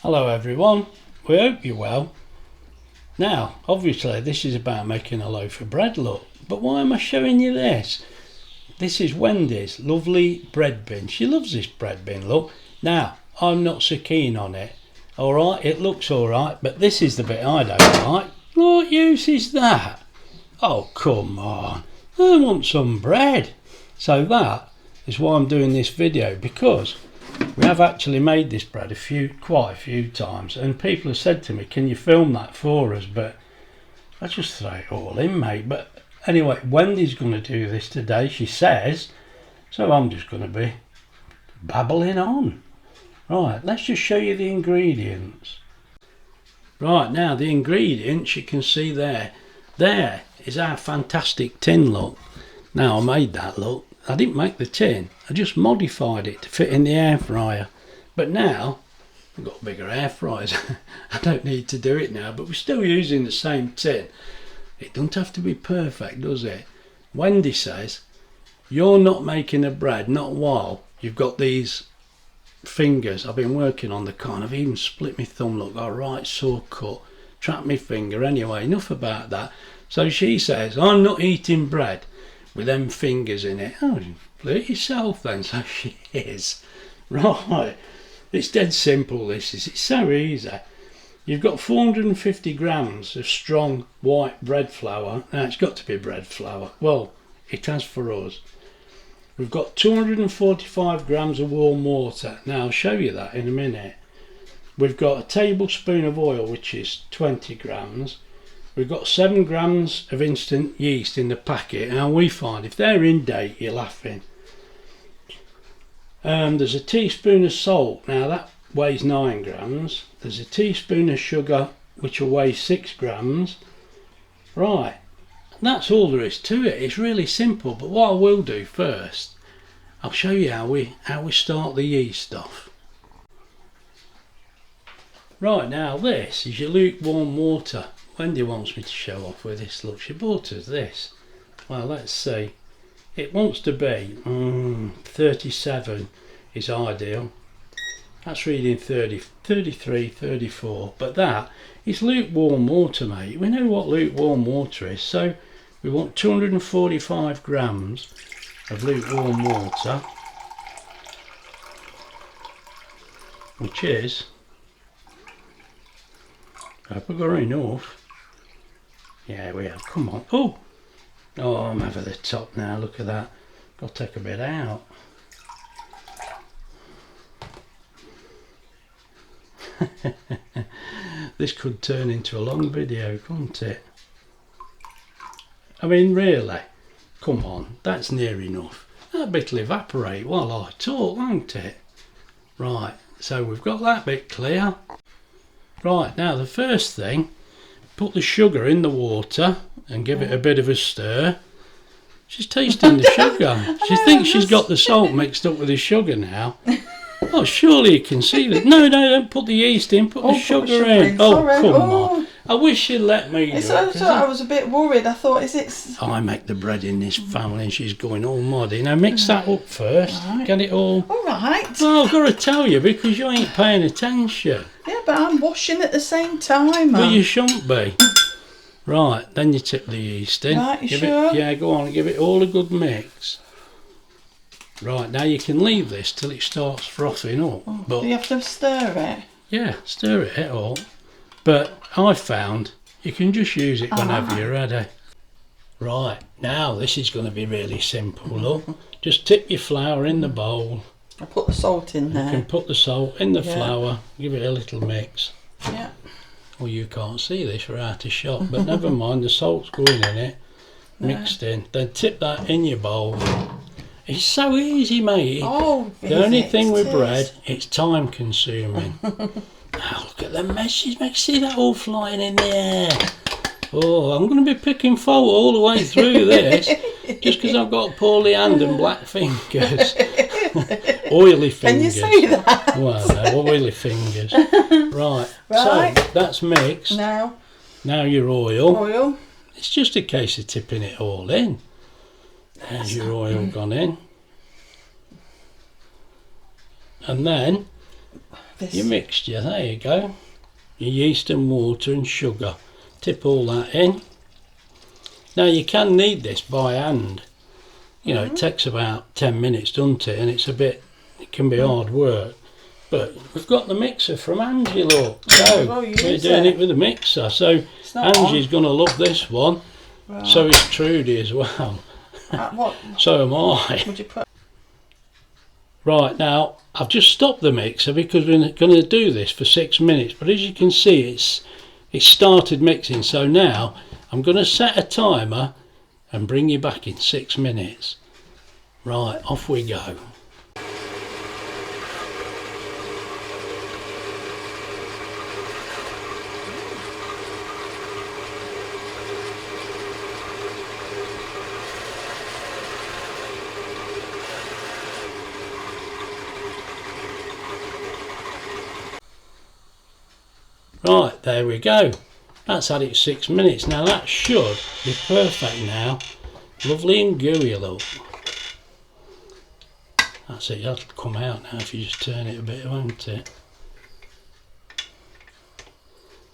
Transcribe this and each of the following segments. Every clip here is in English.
Hello everyone, we hope you're well. Now obviously this is about making a loaf of bread, look, but why am I showing you this? This is Wendy's lovely bread bin. She loves this bread bin, look. Now I'm not so keen on it. Alright, it looks alright, but this is the bit I don't like. What use is that? Oh come on, I want some bread. So that is why I'm doing this video, because we have actually made this bread quite a few times, and people have said to me, can you film that for us? But I just throw it all in, mate. But anyway, Wendy's going to do this today, she says, so I'm just going to be babbling on. Right, let's just show you the ingredients. Right, now the ingredients you can see there is our fantastic tin, look. Now I made that, look. I didn't make the tin, I just modified it to fit in the air fryer. But now I've got bigger air fryers. I don't need to do it now, but we're still using the same tin. It doesn't have to be perfect, does it? Wendy says you're not making a bread not while you've got these fingers. I've been working on the con, I've even split my thumb, look, got a right sore cut, trapped my finger. Anyway, enough about that. So she says I'm not eating bread with them fingers in it. Oh, do it yourself then. So she is. Right, it's dead simple, this is. It's so easy. You've got 450 grams of strong white bread flour. Now it's got to be bread flour, well it has for us. We've got 245 grams of warm water. Now I'll show you that in a minute. We've got a tablespoon of oil, which is 20 grams. We've got 7 grams of instant yeast in the packet. Now we find if they're in date, you're laughing. There's a teaspoon of salt. Now that weighs 9 grams. There's a teaspoon of sugar, which will weigh 6 grams. Right, that's all there is to it. It's really simple. But what I will do first, I'll show you how we start the yeast off. Right, now this is your lukewarm water. Wendy wants me to show off with this, look, she bought us this. Well, let's see, it wants to be 37 is ideal. That's reading 30, 33, 34, but that is lukewarm water, mate. We know what lukewarm water is, so we want 245 grams of lukewarm water, which is, I hope we've got enough. Yeah, we have. Come on. Oh, I'm over the top now. Look at that. Got to take a bit out. This could turn into a long video, couldn't it? I mean, really. Come on. That's near enough. That bit'll evaporate while I talk, won't it? Right. So we've got that bit clear. Right. Now the first thing, put the sugar in the water and give it a bit of a stir. She's tasting the sugar. She thinks she's got the salt mixed up with the sugar now. Oh, surely you can see that. No, don't put the yeast in, put the sugar in. Oh, come on. I wish you'd let me do it. I was a bit worried. I thought, is it... I make the bread in this family and she's going all muddy. Now mix that up first. Right. Get it all... All right. Well, I've got to tell you because you ain't paying attention. Yeah, but I'm washing at the same time. Well, you shouldn't be. Right, then you tip the yeast in. Right, you sure? Yeah, go on, give it all a good mix. Right, now you can leave this till it starts frothing up. Oh, but do you have to stir it? Yeah, stir it all. But I found you can just use it whenever you're ready. Right, now this is going to be really simple, look. Just tip your flour in the bowl. I put the salt in there. You can put the salt in the flour, give it a little mix. Yeah. Well, you can't see this, we're out of shot, but never mind, the salt's going in it, mixed in. Then tip that in your bowl. It's so easy, mate. Oh, the only thing with bread, it's time consuming. Now look at the messes, mate. See that all flying in the air? Oh, I'm going to be picking fault all the way through this, just because I've got poorly hand and black fingers. Oily fingers. Can you say that? Well, no, oily fingers. Right, so that's mixed. Now your oil. It's just a case of tipping it all in. There's your oil gone in. And then your mixture. There you go. Your yeast and water and sugar. Tip all that in. Now you can knead this by hand. You know, it takes about 10 minutes, doesn't it? And it can be hard work. But we've got the mixer from Angie, look. So we're doing it with a mixer. So Angie's going to love this one. Right. So is Trudy as well. So am I. Would you put? Right, now I've just stopped the mixer because we're going to do this for 6 minutes. But as you can see, it's started mixing. So now I'm going to set a timer and bring you back in 6 minutes. Right, off we go. Right, there we go. That's had it 6 minutes. Now that should be perfect now. Lovely and gooey, look. That's it, that'll come out now if you just turn it a bit, won't it?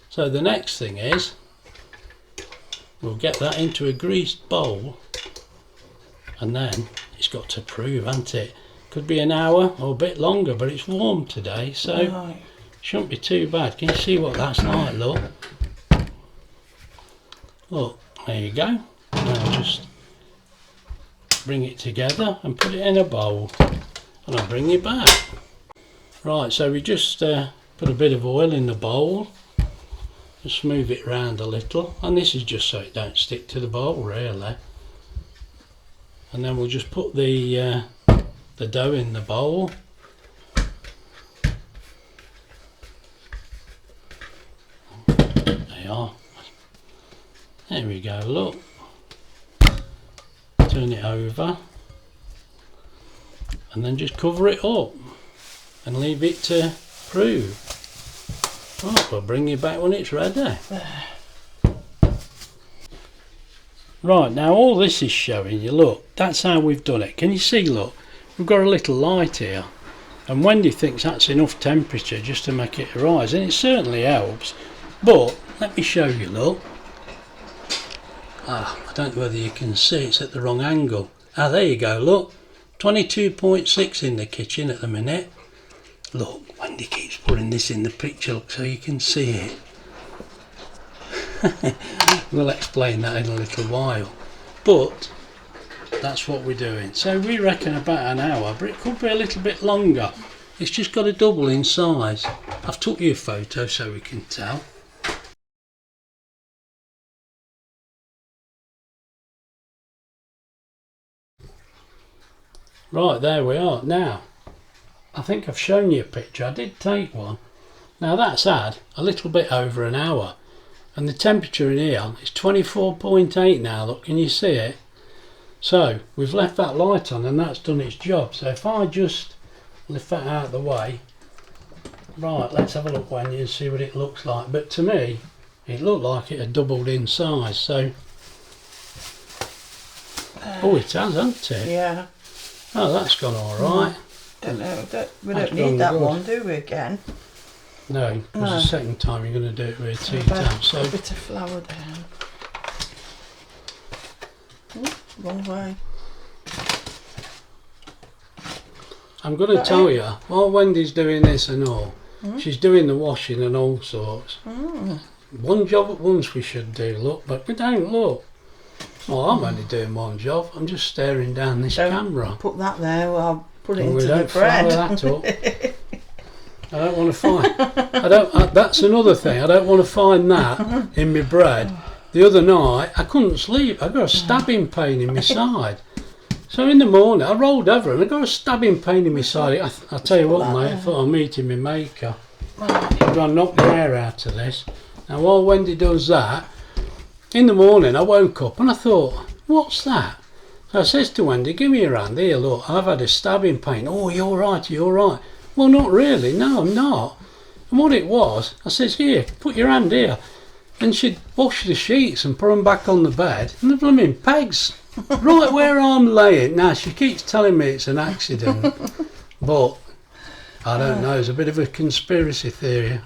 So the next thing is, we'll get that into a greased bowl, and then it's got to prove, hasn't it? Could be an hour or a bit longer, but it's warm today, so shouldn't be too bad. Can you see what that's like, look? Look, there you go. Now just bring it together and put it in a bowl, and I'll bring you back. Right, so we just put a bit of oil in the bowl, just move it around a little, and this is just so it don't stick to the bowl really. And then we'll just put the dough in the bowl. There you are. There we go, look. Turn it over and then just cover it up and leave it to prove. Right, we'll bring you back when it's ready. Right, now all this is showing you, look, that's how we've done it. Can you see, look, we've got a little light here, and Wendy thinks that's enough temperature just to make it rise, and it certainly helps. But let me show you, look. I don't know whether you can see, it's at the wrong angle. There you go, look. 22.6 in the kitchen at the minute. Look, Wendy keeps putting this in the picture so you can see it. We'll explain that in a little while. But that's what we're doing. So we reckon about an hour, but it could be a little bit longer. It's just got to double in size. I've took you a photo so we can tell. Right, there we are. Now, I think I've shown you a picture. I did take one. Now that's had a little bit over an hour. And the temperature in here is 24.8 now. Look, can you see it? So, we've left that light on and that's done its job. So if I just lift that out of the way. Right, let's have a look, Wendy, and see what it looks like. But to me, it looked like it had doubled in size. So, oh, it has, hasn't it? Yeah. Oh, that's gone all right. Don't know. We don't need that one, do we, again? No, because the second time you're going to do it with a tea towel. So a bit of flour down. Ooh, wrong way. I'm going to tell you, while Wendy's doing this and all, she's doing the washing and all sorts. One job at once we should do, look, but we don't, look. Well, I'm only doing one job. I'm just staring down this camera. Put that there. Well, I'll put it into the bread. Flour that up. I don't want to find. That's another thing. I don't want to find that in my bread. The other night I couldn't sleep. I got a stabbing pain in my side. So in the morning I rolled over and I got a stabbing pain in my side. I tell you what, mate. I thought I'm meeting my maker. I'm going to knock the air out of this. Now while Wendy does that, in the morning I woke up and I thought, what's that? So I says to Wendy, give me your hand. Here, look, I've had a stabbing pain. Oh, you're right, you're right. Well, not really. No, I'm not. And what it was, I says, here, put your hand here. And she'd wash the sheets and put them back on the bed. And the blooming pegs, right where I'm laying. Now, she keeps telling me it's an accident. But I don't know. It's a bit of a conspiracy theory.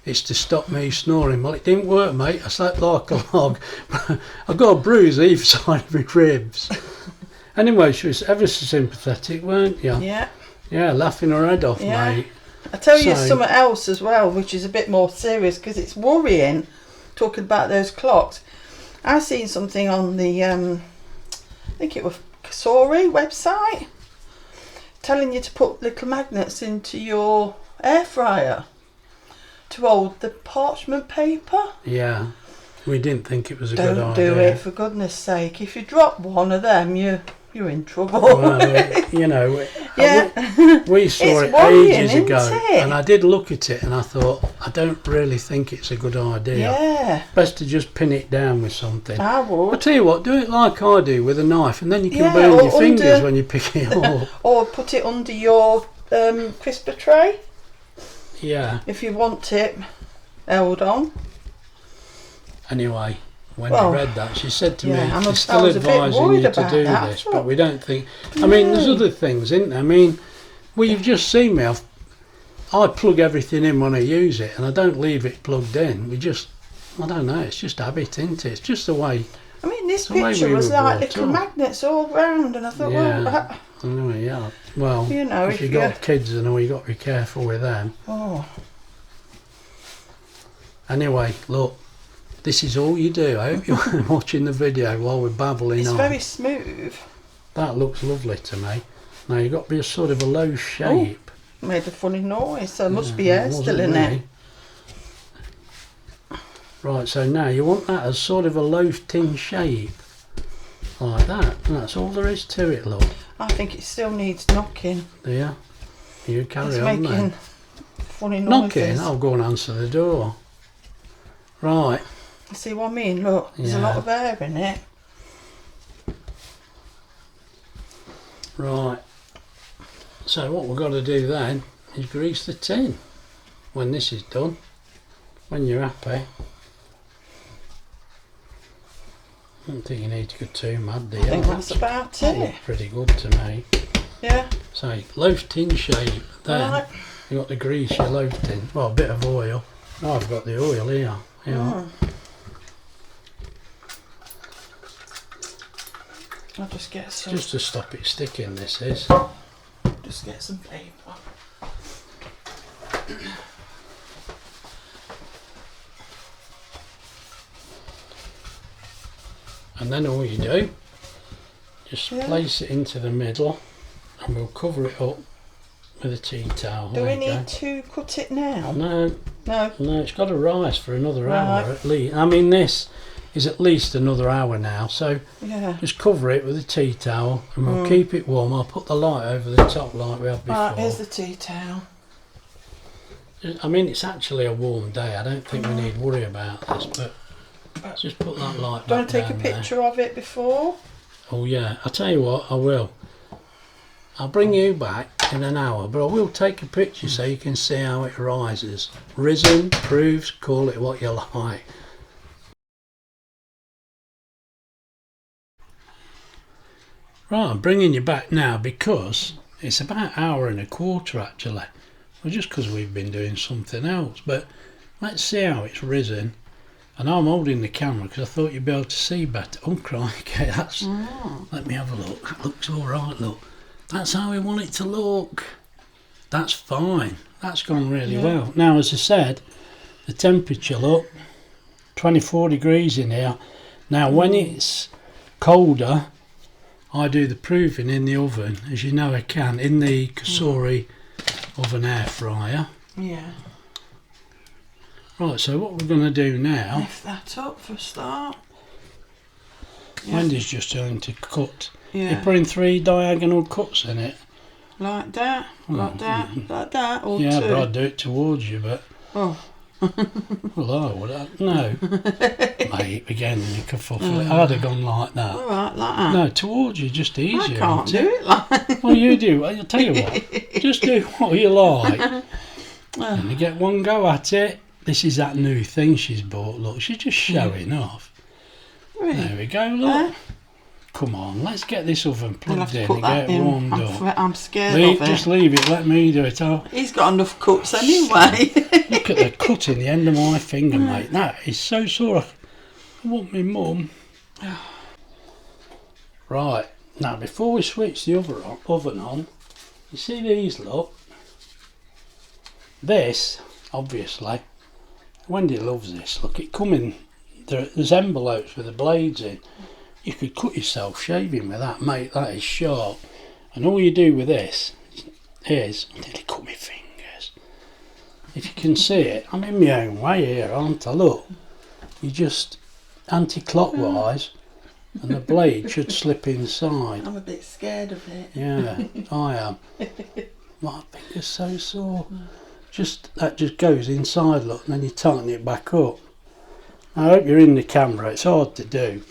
It's to stop me snoring. Well, it didn't work, mate. I slept like a log. I got a bruise either side of my ribs. Anyway, she was ever so sympathetic, weren't you? Yeah. Yeah, laughing her head off, mate. I tell you something else as well, which is a bit more serious because it's worrying. Talking about those clocks, I seen something on the I think it was Kasori website telling you to put little magnets into your air fryer to hold the parchment paper. Yeah, we didn't think it was a good idea. Don't do it, for goodness sake. If you drop one of them, you're in trouble. Well, you know, we saw it ages ago, and I did look at it and I thought, I don't really think it's a good idea. Yeah. Best to just pin it down with something. I would. I'll tell you what, do it like I do with a knife, and then you can burn your fingers when you pick it up. Or put it under your crisper tray. Yeah. If you want it held on. Anyway, when I read that, she said to me, she's still I was advising you to do this, but we don't think... I mean, there's other things, isn't there? I mean, well, you've just seen me. I plug everything in when I use it, and I don't leave it plugged in. We just... I don't know, it's just habit, isn't it? It's just the way... I mean, this picture was like little magnets all round, and I thought, well... Anyway, yeah. Well, you know, if you've got kids and all, you've got to be careful with them. Oh. Anyway, look, this is all you do. I hope you're watching the video while we're babbling on. It's very smooth. That looks lovely to me. Now, you've got to be a sort of a low shape. Oh, made a funny noise, so there must be air still in it. Right, so now you want that as sort of a loaf tin shape. Like that. And that's all there is to it, look. I think it still needs knocking. Do you? You carry on then. Making funny noises. Knocking? I'll go and answer the door. Right. See what I mean? Look, there's a lot of air in it. Right. So what we've got to do then is grease the tin when this is done. When you're happy. I don't think you need to go too mad, do you? I think that's about it. Looks pretty good to me. Yeah. So loaf tin shape. Then you got to grease your loaf tin. Well, a bit of oil. Oh, I've got the oil here. Yeah. I'll just get some. Just to stop it sticking. This is. Just get some paper. And then all you do, just place it into the middle, and we'll cover it up with a tea towel. Do we need to cut it now? No. No. No, it's got to rise for another hour at least. I mean, this is at least another hour now, so just cover it with a tea towel, and we'll keep it warm. I'll put the light over the top like we had before. Right, here's the tea towel. I mean, it's actually a warm day. I don't think we need to worry about this, but just put that light back down. Do you want to take a picture of it before? Oh yeah, I'll tell you what, I will. I'll bring you back in an hour, but I will take a picture so you can see how it rises. Risen, proves, call it what you like. Right, I'm bringing you back now because it's about an hour and a quarter actually. Well, just because we've been doing something else, but let's see how it's risen. And I'm holding the camera because I thought you'd be able to see better. Oh crikey, that's... Let me have a look. That looks alright, look. That's how we want it to look. That's fine. That's gone really well. Now, as I said, the temperature, look, 24 degrees in here. Now, when it's colder, I do the proofing in the oven, as you know I can, in the Kasori oven air fryer. Yeah. Right, so what we're going to do now... Lift that up for a start. Wendy's just going to cut. Yeah. You're putting 3 diagonal cuts in it. Like that, like that, or yeah, two. but I'd do it towards you, but... Oh. Well, I would. No. Mate, again, you kerfuffle it. I'd have gone like that. All right, like that. No, towards you, just easier. I can't do it like... Well, you do. I'll tell you what. Just do what you like. And you get one go at it. This is that new thing she's bought. Look, she's just showing off. Really? There we go, look. Come on, let's get this oven I'll have plugged to in put and that get it in. warmed up. I'm scared of it. Just leave it, let me do it. He's got enough cuts anyway. Look at the cut in the end of my finger, mate. That is so sore. I want my mum. Right, now before we switch the oven on, you see these, look? This, obviously, Wendy loves this. Look, it come in, there's envelopes with the blades in. You could cut yourself shaving with that, mate. That is sharp. And all you do with this is, I nearly cut my fingers. If you can see it, I'm in my own way here, aren't I? Look, you just anti-clockwise and the blade should slip inside. I'm a bit scared of it. Yeah, I am. My finger's so sore. That just goes inside, look, and then you tighten it back up. I hope you're in the camera, it's hard to do.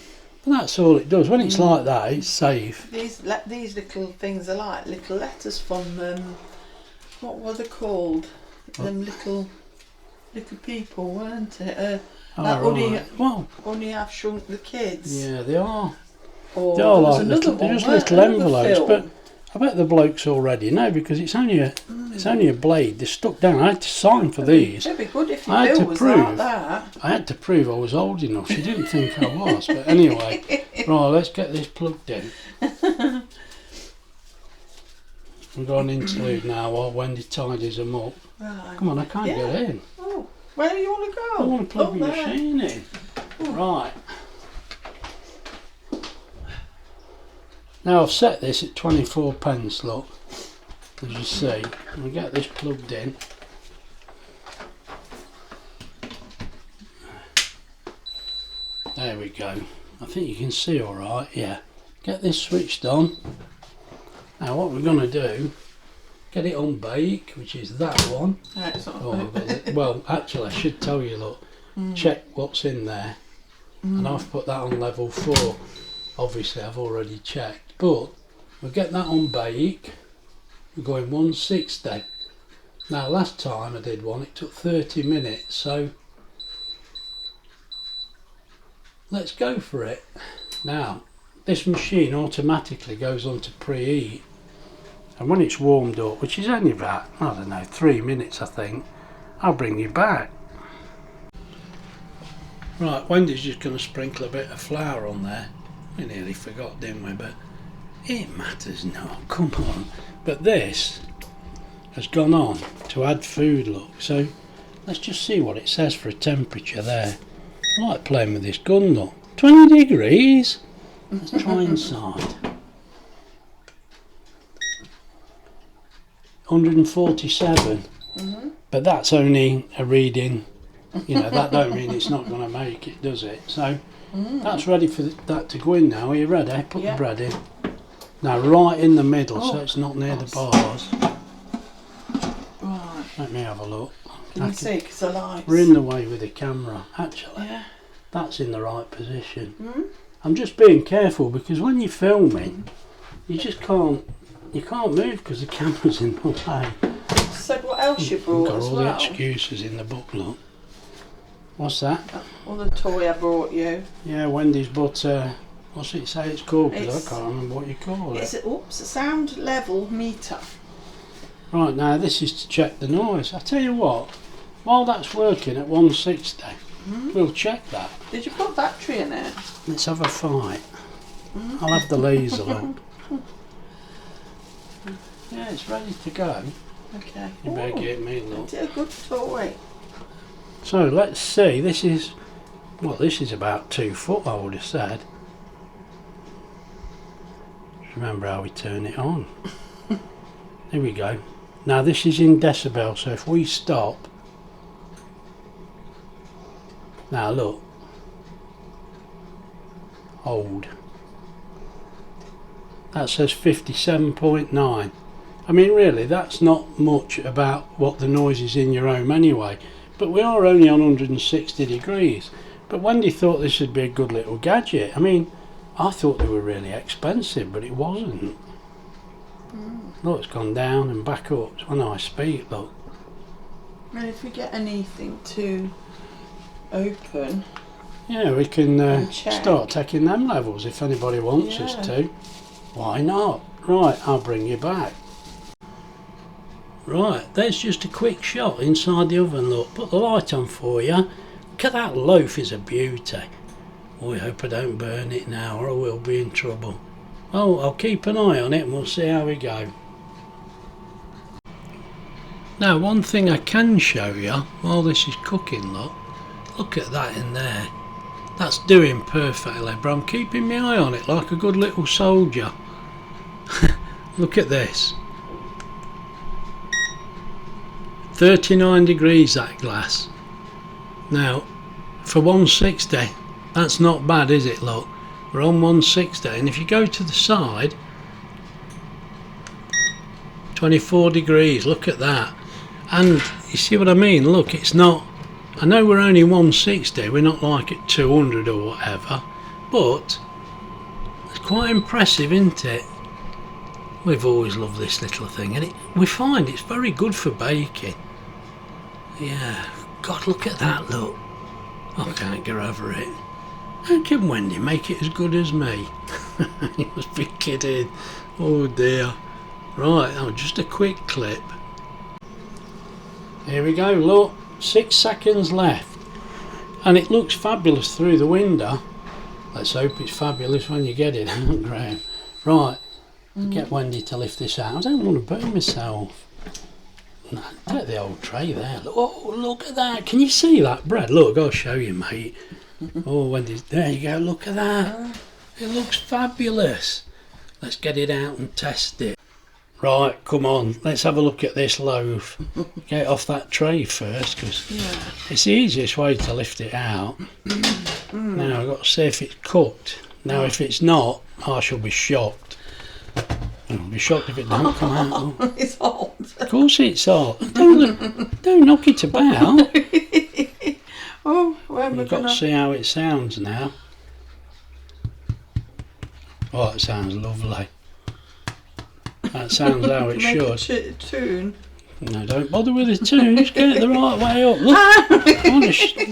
But that's all it does. When it's like that, it's safe. These little things are like little letters from what were they called? Them little people, weren't it? Only I've Shrunk the Kids. Yeah, they are. Or they are like they're just little envelopes. But I bet the bloke's already know because it's only a blade. They're stuck down. I had to sign for these. It'd be good if your bill was like that. I had to prove I was old enough. She didn't think I was. But anyway, right, let's get this plugged in. We've got an interlude now while Wendy tidies them up. Right. Come on, I can't get in. Oh, where do you want to go? I want to plug the machine in. Oh. Right. Now I've set this at 24 pence, look, as you see. We get this plugged in. There we go. I think you can see all right, yeah. Get this switched on. Now what we're going to do, get it on bake, which is that one. Well, actually I should tell you, look, check what's in there. And I've put that on level 4. Obviously I've already checked, but we'll get that on bake. We're going 160. Now last time I did one, it took 30 minutes, so let's go for it. Now this machine automatically goes on to preheat, and when it's warmed up, which is only about, I don't know, 3 minutes I think, I'll bring you back. Right, Wendy's just going to sprinkle a bit of flour on there. We nearly forgot, didn't we? But it matters not, come on. But this has gone on to add food, look. So let's just see what it says for a temperature there. I like playing with this gun, look. 20 degrees. Let's try inside. 147. But that's only a reading. You know, that don't mean it's not going to make it, does it? So that's ready for that to go in now. Are you ready? Put the bread in. Now right in the middle, so it's not near the bars. Right. Let me have a look. Can you see? Because the lights. We're in the way with the camera. Actually, that's in the right position. I'm just being careful because when you're filming, you just can't. You can't move because the camera's in the way. So what else you brought Got as all well? the excuses in the book, look. What's that? Other toy I brought you. Yeah, Wendy's, but what's it say it's called? Because I can't remember what you call it. It's a sound level meter. Right, now this is to check the noise. I tell you what, while that's working at 160, we'll check that. Did you put battery in it? Let's have a fight. I'll have the laser look. Yeah, it's ready to go. Okay. You better get me look. It's a good toy. So let's see, this is about 2 foot, I would have said. Just remember how we turn it on. There we go. Now this is in decibel, so if we stop, now look, hold. That says 57.9. I mean really that's not much about what the noise is in your home anyway. But we are only on 160 degrees. But Wendy thought this would be a good little gadget. I mean, I thought they were really expensive, but it wasn't. Look, it's gone down and back up. It's when I speak, look. And if we get anything to open... Yeah, we can check. start taking them levels if anybody wants us to. Why not? Right, I'll bring you back. Right, there's just a quick shot inside the oven, look. Put the light on for you. Look at that loaf, is a beauty. Oh, I hope I don't burn it now or I will be in trouble. Oh, I'll keep an eye on it and we'll see how we go. Now, one thing I can show you while this is cooking, look at that in there. That's doing perfectly, but I'm keeping my eye on it like a good little soldier. Look at this. 39 degrees that glass. Now, for 160, that's not bad, is it? Look, we're on 160, and if you go to the side, 24 degrees, look at that. And you see what I mean? Look, it's not, I know we're only 160, we're not like at 200 or whatever, but it's quite impressive, isn't it? We've always loved this little thing, and we find it's very good for baking. Yeah, God, look at that, look. I can't get over it. How can Wendy make it as good as me? You must be kidding. Oh dear. Right, oh, just a quick clip. Here we go, look. 6 seconds left. And it looks fabulous through the window. Let's hope it's fabulous when you get it, Graham. Right, get Wendy to lift this out. I don't want to burn myself. No, take the old tray there. Oh, look at that. Can you see that bread? Look, I'll show you, mate. Oh, Wendy's, there you go. Look at that. It looks fabulous. Let's get it out and test it. Right, come on. Let's have a look at this loaf. Get it off that tray first, because it's the easiest way to lift it out. Now, I've got to see if it's cooked. Now, if it's not, I shall be shocked. I'll be shocked if it don't come out. It's hot. Of course it's hot. Don't knock it about. Oh, well, We've got to see how it sounds now. Oh, it sounds lovely. That sounds how it should. A tune. No, don't bother with the tune. Just get it the right way up. Look,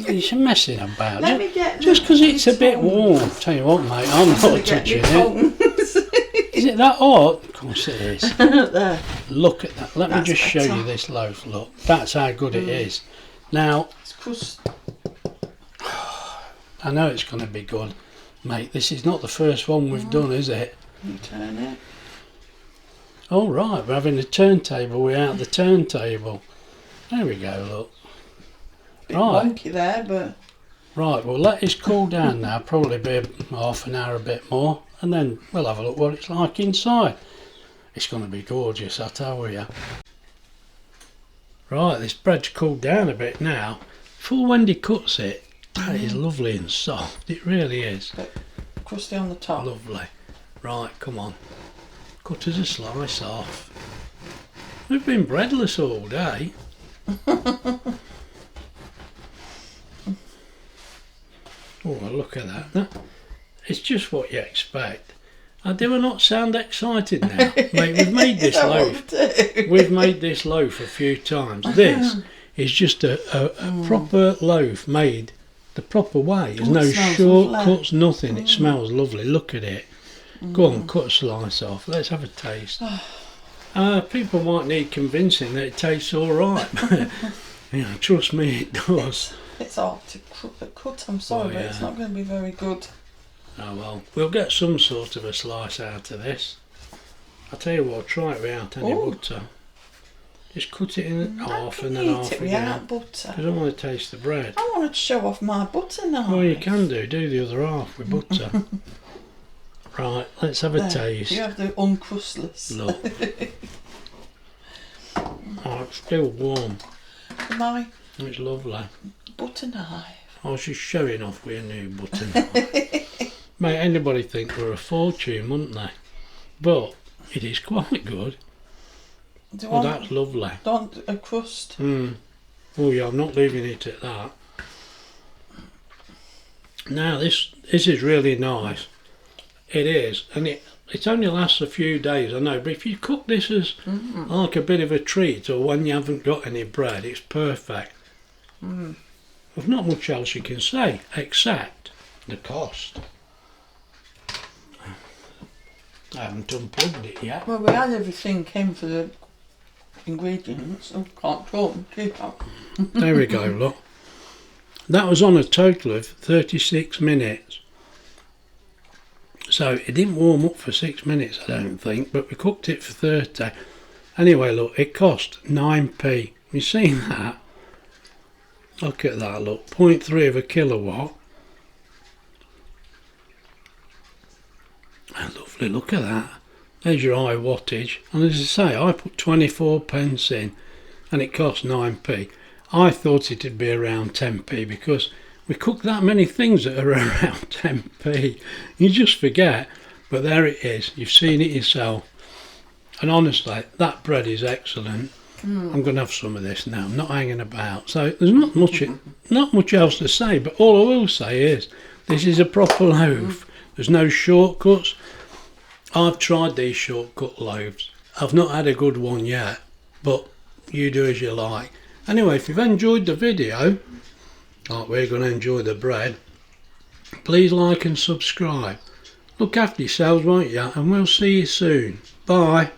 it's messing about. Let me get just because it's a bit warm. Tell you what, mate, I'm not touching it. Is it that hot? Of course it is. There. Look at that. Let me That's just show better. you this loaf. Look, that's how good it is. Now, It's crust. I know it's going to be good, mate. This is not the first one we've done, is it? You turn it. Oh right, we're having a turntable without the turntable. There we go, look. Bit Right. wonky there, but Right, we'll let this cool down now, probably be half an hour, a bit more, and then we'll have a look what it's like inside. It's going to be gorgeous, I tell you. Right, this bread's cooled down a bit now. Before Wendy cuts it, that is lovely and soft, it really is. bit crusty on the top. Lovely. Right, come on. Cut us a slice off. We've been breadless all day. Oh, look at that. It's just what you expect. Do I not sound excited now? Mate, we've made this loaf. We've made this loaf a few times. This is just a proper loaf made the proper way. There's no shortcuts, nothing. It smells lovely. Look at it. Go on, cut a slice off. Let's have a taste. People might need convincing that it tastes all right. Trust me, it does. It's hard to cut, I'm sorry, but it's not going to be very good. Oh well, we'll get some sort of a slice out of this. I'll tell you what, try it without any butter. Just cut it in half and then half again. Without butter. Because I want to taste the bread. I wanted to show off my butter now. Well, you can do the other half with butter. Right, let's have a taste. You have the uncrustless. Look. Oh, it's still warm. My It's lovely. butter knife. I was just showing off with a new butter knife. Mate, anybody think we're a fortune, wouldn't they? But it is quite good. That's lovely. Don't a crust. Oh yeah, I'm not leaving it at that. Now this is really nice. It is, and it only lasts a few days, I know, but if you cook this as like a bit of a treat or when you haven't got any bread, it's perfect. There's not much else you can say except the cost. I haven't unplugged it yet. Well, we had everything in for the ingredients. I can't talk keep up. There we go, look. That was on a total of 36 minutes. So it didn't warm up for 6 minutes, I don't think, but we cooked it for 30. Anyway, look, it cost 9p. You seen that? Look at that, look. 0.3 of a kilowatt. Oh, lovely, look at that. There's your high wattage. And as I say, I put 24 pence in and it cost 9p. I thought it'd be around 10p because we cook that many things that are around 10p. You just forget, but there it is. You've seen it yourself. And honestly, that bread is excellent. I'm going to have some of this now. I'm not hanging about. So there's not much else to say, but all I will say is this is a proper loaf. There's no shortcuts. I've tried these shortcut loaves. I've not had a good one yet, but you do as you like. Anyway, if you've enjoyed the video, like we're going to enjoy the bread, please like and subscribe. Look after yourselves, won't you? And we'll see you soon. Bye.